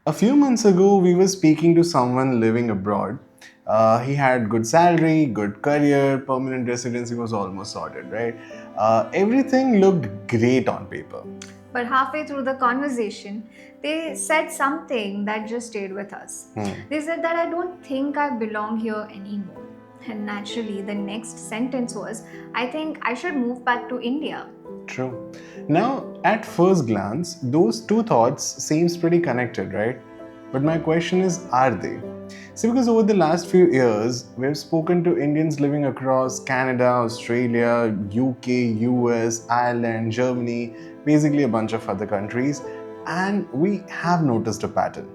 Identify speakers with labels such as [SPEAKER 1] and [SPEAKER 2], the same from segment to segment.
[SPEAKER 1] A few months ago, we were speaking to someone living abroad. He had good salary, good career, permanent residency was almost sorted, right? Everything looked great on paper.
[SPEAKER 2] But halfway through the conversation, they said something that just stayed with us. They said that I don't think I belong here anymore. And naturally, the next sentence was, I think I should move back to India.
[SPEAKER 1] True. Now, at first glance, those two thoughts seems pretty connected, right? But my question is, are they? See, because over the last few years, we've spoken to Indians living across Canada, Australia, UK, US, Ireland, Germany, basically a bunch of other countries, and we have noticed a pattern.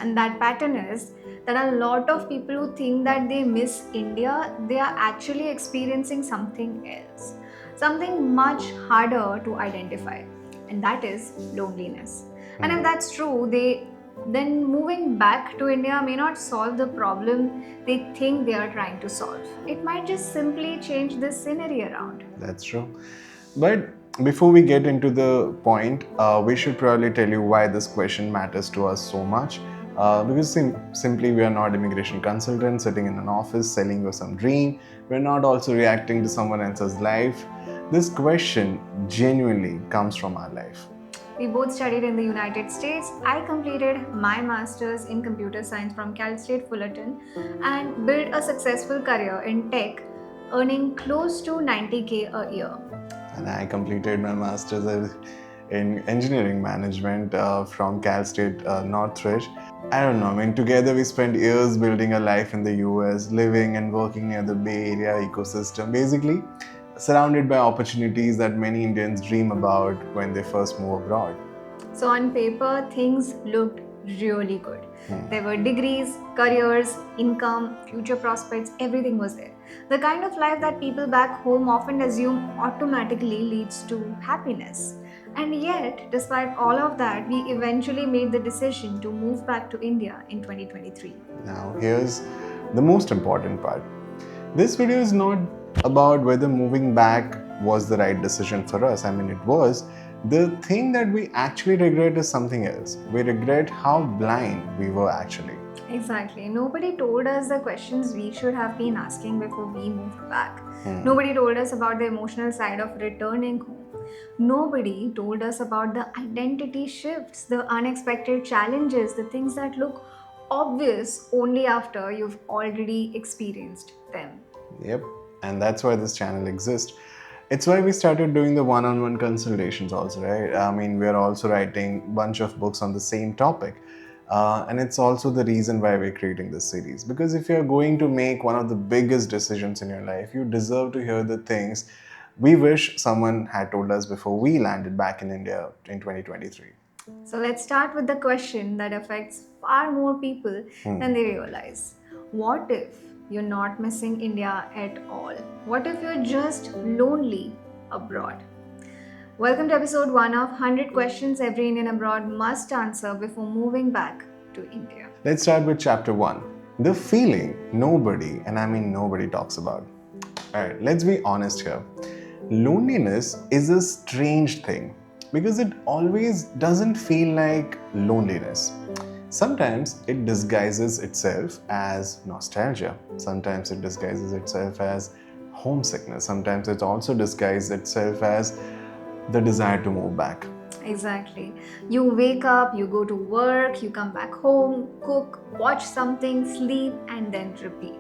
[SPEAKER 2] And that pattern is that a lot of people who think that they miss India, they are actually experiencing something else, something much harder to identify, and that is loneliness. And if that's true, they then moving back to India may not solve the problem they think they are trying to solve. It might just simply change the scenery around.
[SPEAKER 1] That's true. But before we get into the point, we should probably tell you why this question matters to us so much. Because simply we are not immigration consultants sitting in an office selling you some dream. We're not also reacting to someone else's life. This question genuinely comes from our life.
[SPEAKER 2] We both studied in the United States. I completed my master's in computer science from Cal State Fullerton and built a successful career in tech, earning close to 90K a year.
[SPEAKER 1] And I completed my master's in engineering management from Cal State Northridge. I don't know, I mean, together we spent years building a life in the US, living and working near the Bay Area ecosystem, basically surrounded by opportunities that many Indians dream about when they first move abroad.
[SPEAKER 2] So, on paper, things looked really good. There were degrees, careers, income, future prospects, everything was there. The kind of life that people back home often assume automatically leads to happiness. And yet, despite all of that, we eventually made the decision to move back to India in 2023.
[SPEAKER 1] Now, here's the most important part. This video is not about whether moving back was the right decision for us. I mean, it was. The thing that we actually regret is something else. We regret how blind we were actually.
[SPEAKER 2] Exactly. Nobody told us the questions we should have been asking before we moved back. Nobody told us about the emotional side of returning home. Nobody told us about the identity shifts, the unexpected challenges, the things that look obvious only after you've already experienced them.
[SPEAKER 1] Yep, and that's why this channel exists. It's why we started doing the one-on-one consultations also, right? I mean, we're also writing a bunch of books on the same topic. And it's also the reason why we're creating this series. Because if you're going to make one of the biggest decisions in your life, you deserve to hear the things we wish someone had told us before we landed back in India in 2023.
[SPEAKER 2] So let's start with the question that affects far more people than they realize. What if you're not missing India at all? What if you're just lonely abroad? Welcome to episode 1 of 100 questions every Indian abroad must answer before moving back to India.
[SPEAKER 1] Let's start with chapter 1. The feeling nobody, and I mean nobody, talks about. Alright, let's be honest here. Loneliness is a strange thing because it always doesn't feel like loneliness. Sometimes it disguises itself as nostalgia. Sometimes it disguises itself as homesickness. Sometimes it also disguises itself as the desire to move back.
[SPEAKER 2] Exactly. You wake up, you go to work, you come back home, cook, watch something, sleep, and then repeat.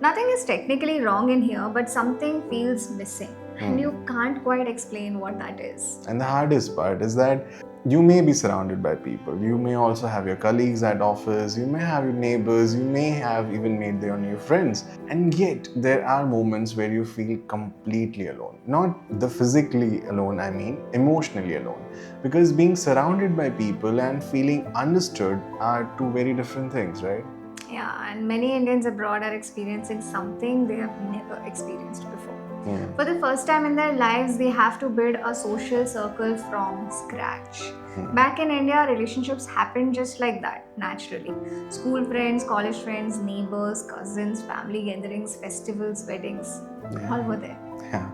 [SPEAKER 2] Nothing is technically wrong in here, but something feels missing. And you can't quite explain what that is.
[SPEAKER 1] And the hardest part is that you may be surrounded by people. You may also have your colleagues at office. You may have your neighbors. You may have even made your new friends. And yet, there are moments where you feel completely alone. Not the physically alone, I mean emotionally alone. Because being surrounded by people and feeling understood are two very different things, right?
[SPEAKER 2] Yeah, and many Indians abroad are experiencing something they have never experienced before. For the first time in their lives, they have to build a social circle from scratch. Back in India, relationships happen just like that, naturally. School friends, college friends, neighbors, cousins, family gatherings, festivals, weddings, all were there.
[SPEAKER 1] Yeah.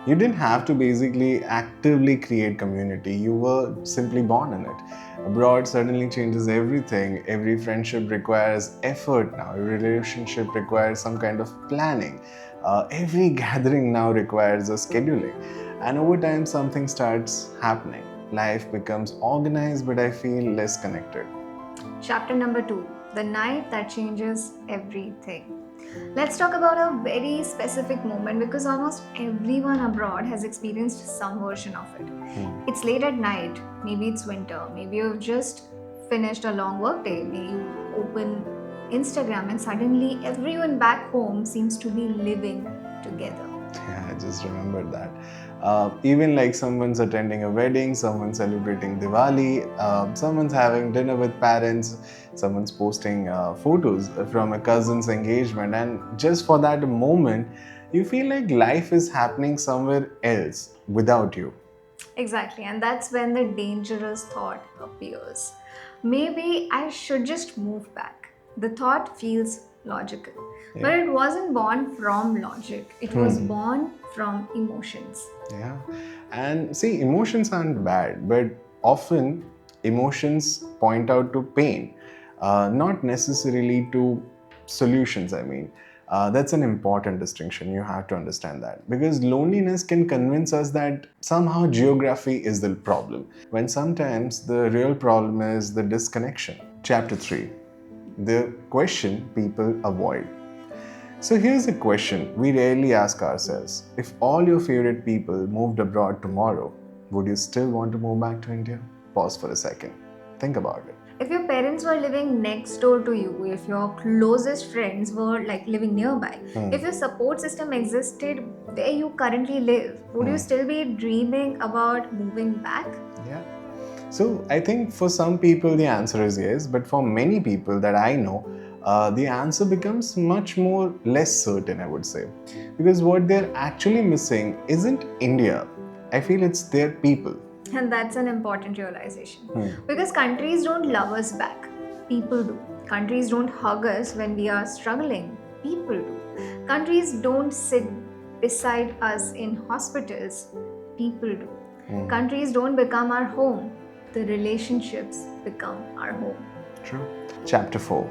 [SPEAKER 1] You didn't have to basically actively create community, you were simply born in it. Abroad suddenly changes everything. Every friendship requires effort now, every relationship requires some kind of planning. Every gathering now requires a scheduling. And over time, something starts happening. Life becomes organized, but I feel less connected.
[SPEAKER 2] Chapter number 2, the night that changes everything. Let's talk about a very specific moment because almost everyone abroad has experienced some version of it. It's late at night, maybe it's winter, maybe you've just finished a long work day, maybe you open Instagram and suddenly everyone back home seems to be living together.
[SPEAKER 1] Yeah, I just remembered that. Even like someone's attending a wedding, someone's celebrating Diwali, someone's having dinner with parents, someone's posting photos from a cousin's engagement, and just for that moment, you feel like life is happening somewhere else without you.
[SPEAKER 2] Exactly, and that's when the dangerous thought appears. Maybe I should just move back. The thought feels logical, but
[SPEAKER 1] Yeah.
[SPEAKER 2] it wasn't born from logic, it was born from emotions.
[SPEAKER 1] Yeah. And see, emotions aren't bad, but often emotions point out to pain, not necessarily to solutions. I mean, that's an important distinction. You have to understand that. Because loneliness can convince us that somehow geography is the problem, when sometimes the real problem is the disconnection. Chapter 3, the question people avoid. So here's a question we rarely ask ourselves. If all your favorite people moved abroad tomorrow, would you still want to move back to India? Pause for a second. Think about it.
[SPEAKER 2] If your parents were living next door to you, if your closest friends were like living nearby, if your support system existed where you currently live, would you still be dreaming about moving back?
[SPEAKER 1] Yeah. So I think for some people the answer is yes, but for many people that I know, the answer becomes much more less certain, I would say. Because what they're actually missing isn't India. I feel it's their people.
[SPEAKER 2] And that's an important realization. Because countries don't love us back, people do. Countries don't hug us when we are struggling, people do. Countries don't sit beside us in hospitals, people do. Countries don't become our home, the relationships become our home.
[SPEAKER 1] True. Chapter 4,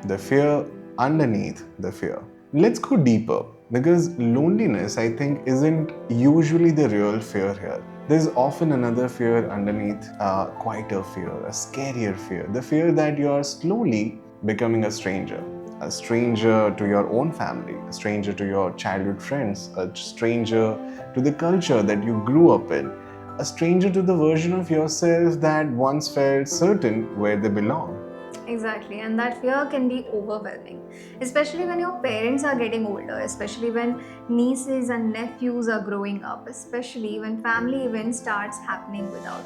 [SPEAKER 1] the fear underneath the fear. Let's go deeper because loneliness, I think, isn't usually the real fear here. There's often another fear underneath, a quieter fear, a scarier fear, the fear that you're slowly becoming a stranger to your own family, a stranger to your childhood friends, a stranger to the culture that you grew up in, a stranger to the version of yourself that once felt certain where they belong.
[SPEAKER 2] Exactly, and that fear can be overwhelming, especially when your parents are getting older, especially when nieces and nephews are growing up, especially when family events starts happening without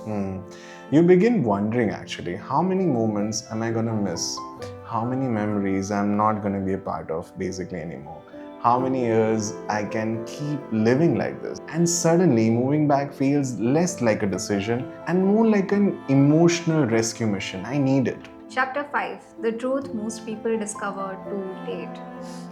[SPEAKER 2] you.
[SPEAKER 1] You begin wondering actually, how many moments am I gonna miss? How many memories I'm not gonna be a part of basically anymore? How many years I can keep living like this? And suddenly moving back feels less like a decision and more like an emotional rescue mission. I need it.
[SPEAKER 2] Chapter 5, the truth most people discover too late.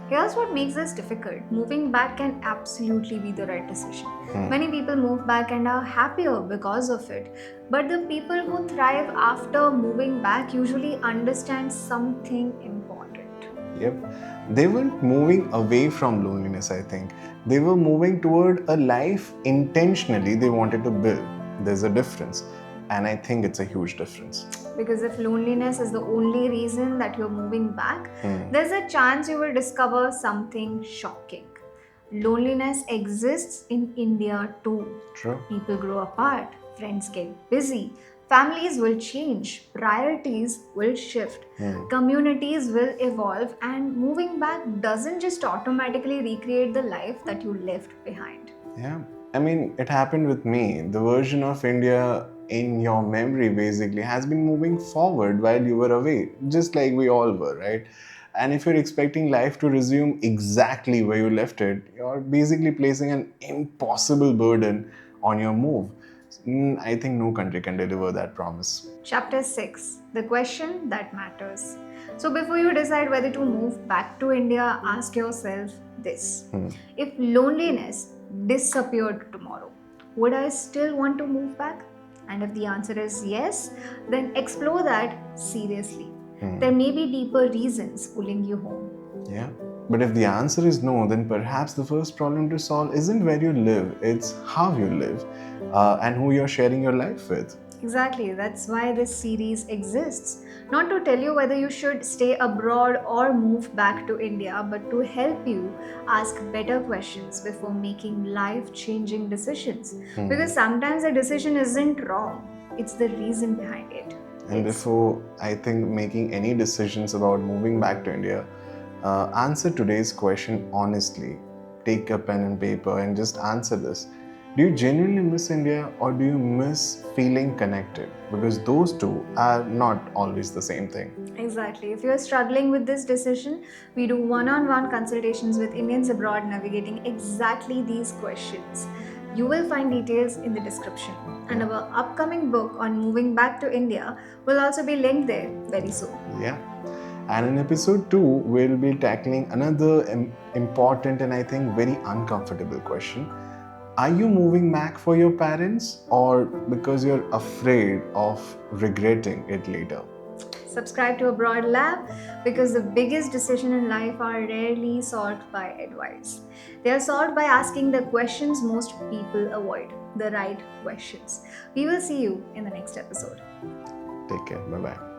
[SPEAKER 2] Here's what makes this difficult. Moving back can absolutely be the right decision. Many people move back and are happier because of it. But the people who thrive after moving back usually understand something important.
[SPEAKER 1] Yep. They weren't moving away from loneliness, I think. They were moving toward a life intentionally they wanted to build. There's a difference. And I think it's a huge difference.
[SPEAKER 2] Because if loneliness is the only reason that you're moving back, there's a chance you will discover something shocking. Loneliness exists in India too.
[SPEAKER 1] True.
[SPEAKER 2] People grow apart, friends get busy, families will change, priorities will shift, communities will evolve, and moving back doesn't just automatically recreate the life that you left behind.
[SPEAKER 1] Yeah. I mean, it happened with me. The version of India in your memory basically has been moving forward while you were away, just like we all were, right? And if you're expecting life to resume exactly where you left it, you're basically placing an impossible burden on your move. I think no country can deliver that promise.
[SPEAKER 2] Chapter 6, the question that matters. So, before you decide whether to move back to India, ask yourself this: if loneliness disappeared tomorrow, would I still want to move back? And if the answer is yes, then explore that seriously. There may be deeper reasons pulling you home.
[SPEAKER 1] Yeah. But if the answer is no, then perhaps the first problem to solve isn't where you live, it's how you live and who you're sharing your life with.
[SPEAKER 2] Exactly, that's why this series exists. Not to tell you whether you should stay abroad or move back to India, but to help you ask better questions before making life changing decisions. Because sometimes a decision isn't wrong, it's the reason behind it.
[SPEAKER 1] And before I think making any decisions about moving back to India, answer today's question honestly. Take a pen and paper and just answer this. Do you genuinely miss India or do you miss feeling connected? Because those two are not always the same thing.
[SPEAKER 2] Exactly. If you're struggling with this decision, we do one on one consultations with Indians abroad navigating exactly these questions. You will find details in the description. And our upcoming book on moving back to India will also be linked there very soon.
[SPEAKER 1] Yeah. And in episode 2, we'll be tackling another important and I think very uncomfortable question. Are you moving back for your parents or because you're afraid of regretting it later?
[SPEAKER 2] Subscribe to Abroad Lab because the biggest decisions in life are rarely solved by advice. They are solved by asking the questions most people avoid, the right questions. We will see you in the next episode.
[SPEAKER 1] Take care. Bye bye.